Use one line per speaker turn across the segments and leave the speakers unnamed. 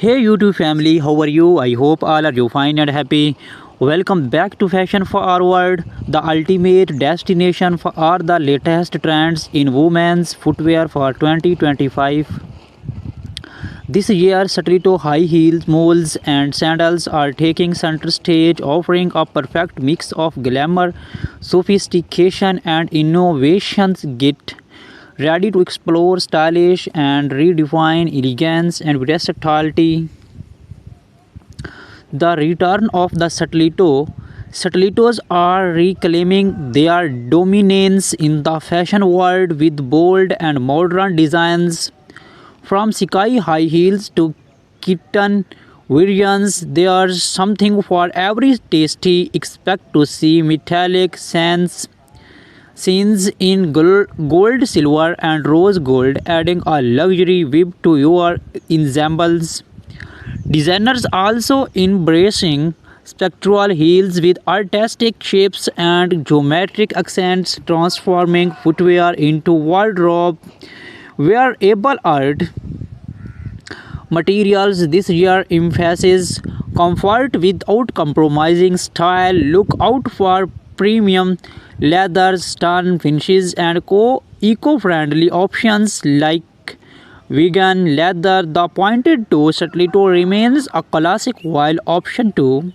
Hey YouTube family, how are you? I hope all are you fine and happy. Welcome back to Fashion Forward, the ultimate destination for all the latest trends in women's footwear for 2025. This year, stiletto high heels, moles, and sandals are taking center stage, offering a perfect mix of glamour, sophistication, and innovations. Get ready to explore stylish and redefine elegance and versatility. The return of the stiletto. Stilettos are reclaiming their dominance in the fashion world with bold and modern designs. From sky high heels to kitten variants, there's something for every tasty. Expect to see metallic sands scenes in gold, silver, and rose gold, adding a luxury whip to your ensembles. Designers also embracing spectral heels with artistic shapes and geometric accents, transforming footwear into wardrobe wearable art. Materials this year emphasizes comfort without compromising style. Look out for premium leathers, stun finishes, and eco-friendly options like vegan leather. The pointed toe stiletto remains a classic while option 2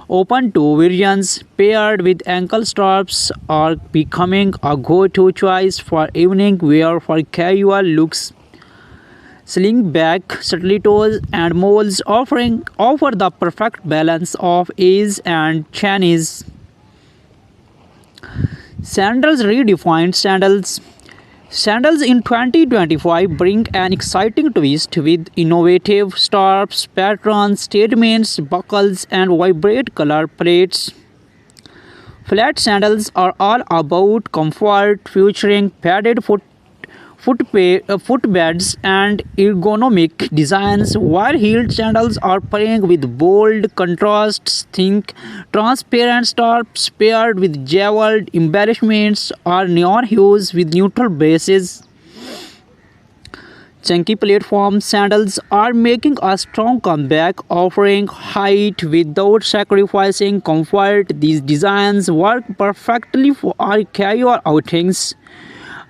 open toe variants paired with ankle straps are becoming a go-to choice for evening wear for casual looks. Slingback stilettos and moles offer the perfect balance of ease and Chinese. Sandals redefined sandals. Sandals in 2025 bring an exciting twist with innovative straps, patterns, statements, buckles, and vibrant color palettes. Flat sandals are all about comfort, featuring padded footbeds and ergonomic designs, while heeled sandals are playing with bold contrasts. Think transparent straps paired with jeweled embellishments or neon hues with neutral bases. Chunky platform sandals are making a strong comeback, offering height without sacrificing comfort. These designs work perfectly for our casual outings,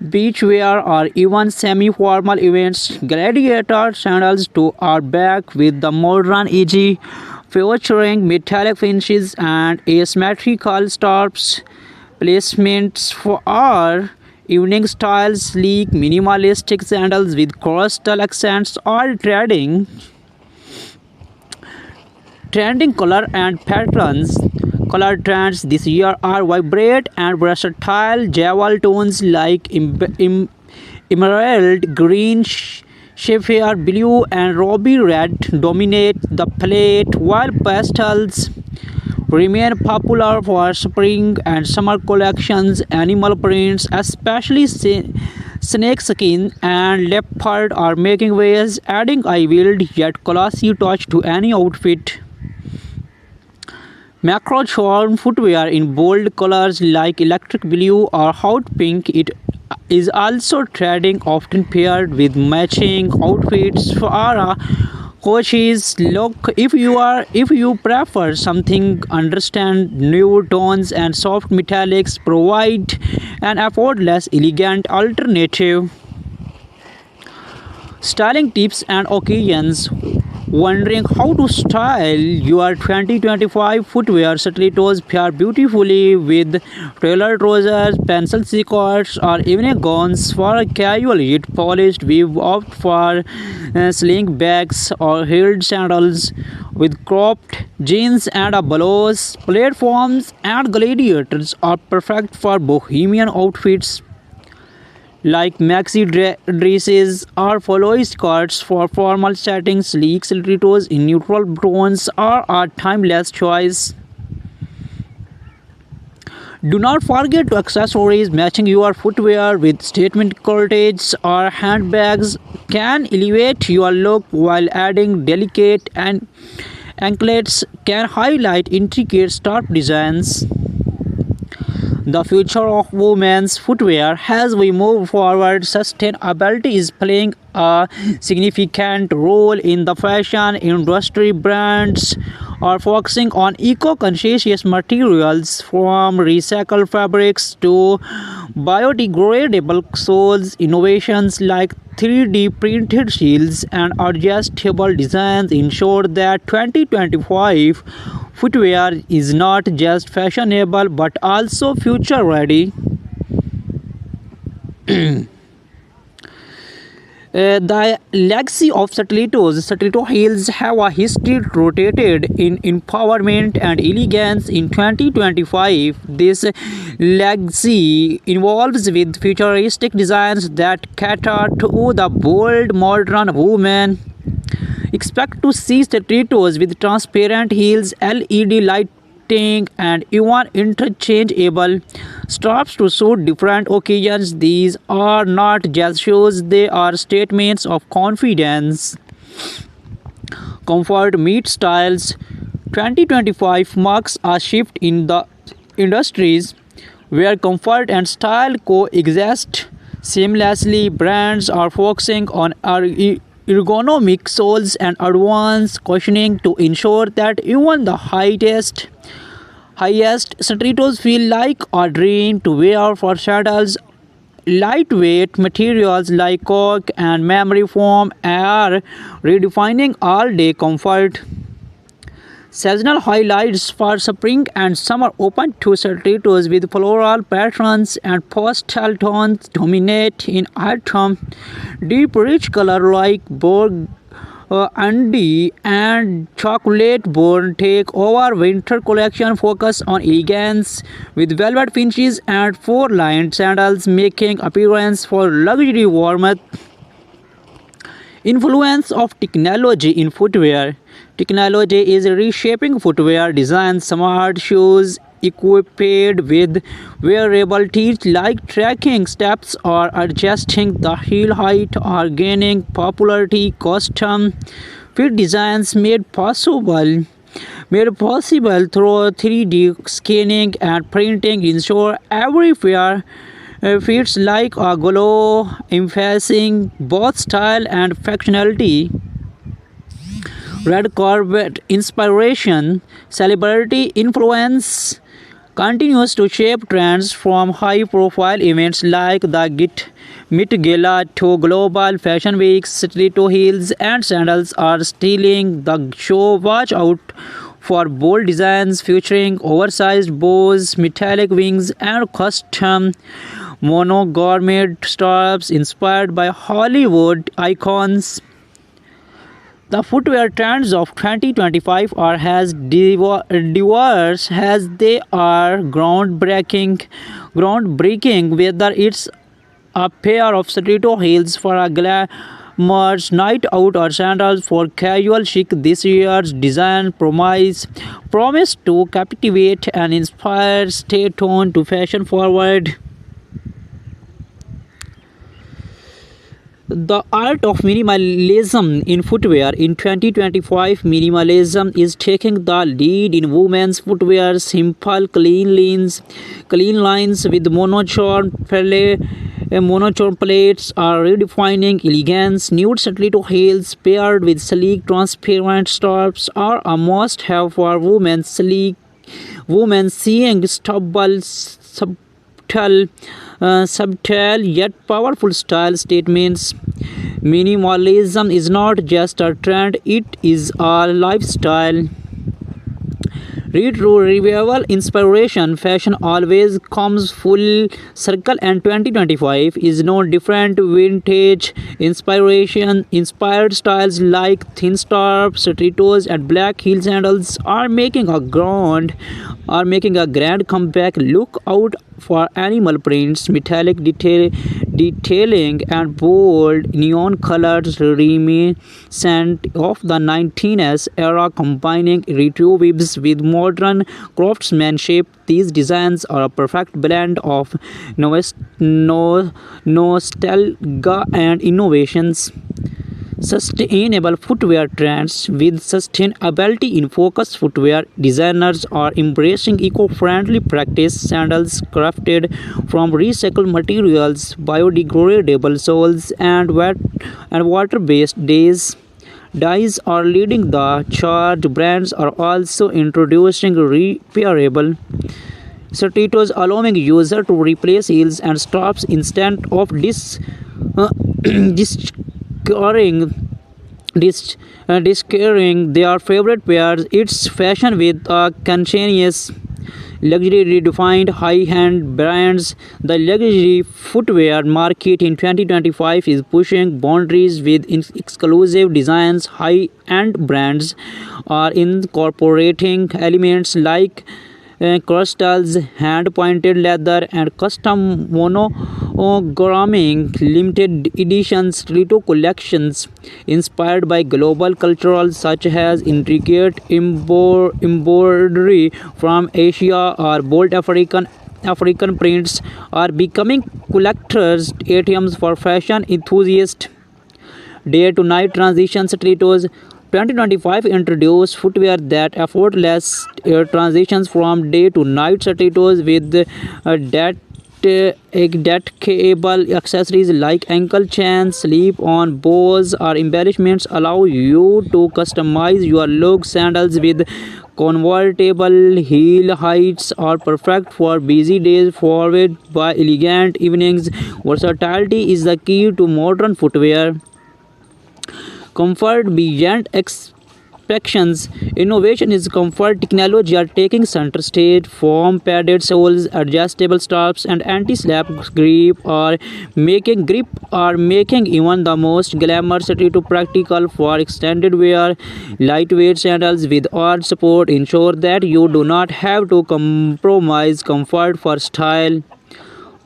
beachwear, or even semi-formal events. Gladiator sandals too are back with the modern edge, featuring metallic finishes and asymmetrical straps. Placements for our evening styles, sleek, minimalistic sandals with coastal accents are trending color and patterns. Color trends this year are vibrant and versatile. Jewel tones like emerald green, sapphire blue, and ruby red dominate the palette, while pastels remain popular for spring and summer collections. Animal prints, especially snakeskin and leopard, are making waves, adding a wild yet classy touch to any outfit. Macro charm footwear in bold colors like electric blue or hot pink it is also trending, often paired with matching outfits for a coaches look. If you prefer something understand nude tones and soft metallics provide an effortless elegant alternative. Styling tips and occasions. Wondering how to style your 2025 footwear? Stilettos pair beautifully with tailored trousers, pencil skirts, or evening gowns. For a casual yet polished, we opt for sling bags or heeled sandals with cropped jeans and a blouse. Platforms and gladiators are perfect for bohemian outfits like maxi dresses or flowy skirts. For formal settings, sleek stilettos in neutral tones are a timeless choice. Do not forget to accessories. Matching your footwear with statement corsets or handbags can elevate your look, while adding delicate and anklets can highlight intricate scarf designs. the future of women's footwear. As we move forward, sustainability is playing a significant role in the fashion industry. Brands are focusing on eco-conscious materials from recycled fabrics to biodegradable soles. Innovations like 3D printed shields and adjustable designs ensure that 2025 footwear is not just fashionable but also future ready. The legacy of Stiletto heels have a history rooted in empowerment and elegance. In 2025, this legacy involves with futuristic designs that cater to the bold modern woman. Expect to see stilettos with transparent heels, LED lighting, and even interchangeable straps to suit different occasions. These are not just shoes, they are statements of confidence. Comfort meets styles. 2025 marks a shift in the industries where comfort and style coexist seamlessly. Brands are focusing on ergonomic soles and advanced cushioning to ensure that even the highest stilettos feel like a dream to wear. For sandals, lightweight materials like cork and memory foam are redefining all-day comfort. Seasonal highlights for spring and summer open to stilettos with floral patterns and pastel tones dominate in autumn. Deep rich color like burgundy and chocolate brown take over. Winter collection focus on elegance with velvet finishes and four-lined sandals making appearance for luxury warmth. Influence of technology in footwear. Technology is reshaping footwear design. Smart shoes equipped with wearable teeth like tracking steps or adjusting the heel height are gaining popularity. Custom fit designs made possible through 3D scanning and printing ensure every pair fits like a glove, emphasizing both style and functionality. Red carpet inspiration, celebrity influence continues to shape trends from high-profile events like the Met Gala to global fashion weeks. Stiletto heels and sandals are stealing the show. Watch out for bold designs featuring oversized bows, metallic wings, and custom monogram straps inspired by Hollywood icons. The footwear trends of 2025 are as diverse as they are groundbreaking. Whether it's a pair of stiletto heels for a glamorous night out or sandals for casual chic, this year's design promise to captivate and inspire. Stay tuned to Fashion Forward. The art of minimalism in footwear. In 2025, minimalism is taking the lead in women's footwear. Simple, clean lines with monochrome plates are redefining elegance. Nude stiletto heels paired with sleek, transparent straps are a must-have for women. Women seeing subtle yet powerful style statements. Minimalism is not just a trend, it is a lifestyle. Retro revival inspiration. Fashion always comes full circle, and 2025 is no different. Vintage inspiration inspired styles like thin straps, stilettos, and black heel sandals are making a grand comeback. Look out for animal prints, metallic detailing, and bold neon colors reminiscent of the 19s era, combining retro vibes with modern craftsmanship. These designs are a perfect blend of nostalgia and innovations. sustainable footwear trends. With sustainability in focus, footwear designers are embracing eco-friendly practice. Sandals crafted from recycled materials, biodegradable soles, and water-based dyes are leading the charge. Brands are also introducing repairable stilettos, allowing user to replace heels and straps instead of discarding discarding their favorite pairs. It's fashion with a conscientious luxury redefined high-end brands. The luxury footwear market in 2025 is pushing boundaries with exclusive designs. High-end brands are incorporating elements like crystals, hand-pointed leather, and custom monogramming. Limited edition stiletto collections inspired by global cultural such as intricate embroidery from Asia or bold African prints are becoming collectors' items for fashion enthusiasts. Day to night transition stilettos. 2025 introduced footwear that effortless transitions from day to night stilettos with detachable accessories like ankle chains, slip-on bows, or embellishments allow you to customize your look. Sandals with convertible heel heights are perfect for busy days, followed by elegant evenings. Versatility is the key to modern footwear. Comfort beyond expectations. Innovation is comfort. Technology are taking center stage. Foam padded soles, adjustable straps, and anti-slap grip are making even the most glamorous to practical for extended wear. Lightweight sandals with arch support ensure that you do not have to compromise comfort for style.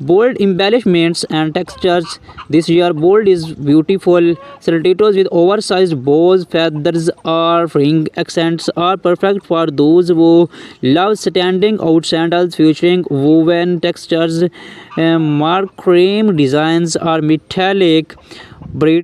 Bold embellishments and textures. This year, bold is beautiful. Stilettos with oversized bows, feathers, or ring accents are perfect for those who love standing out. Sandals featuring woven textures, mark cream designs, or metallic braid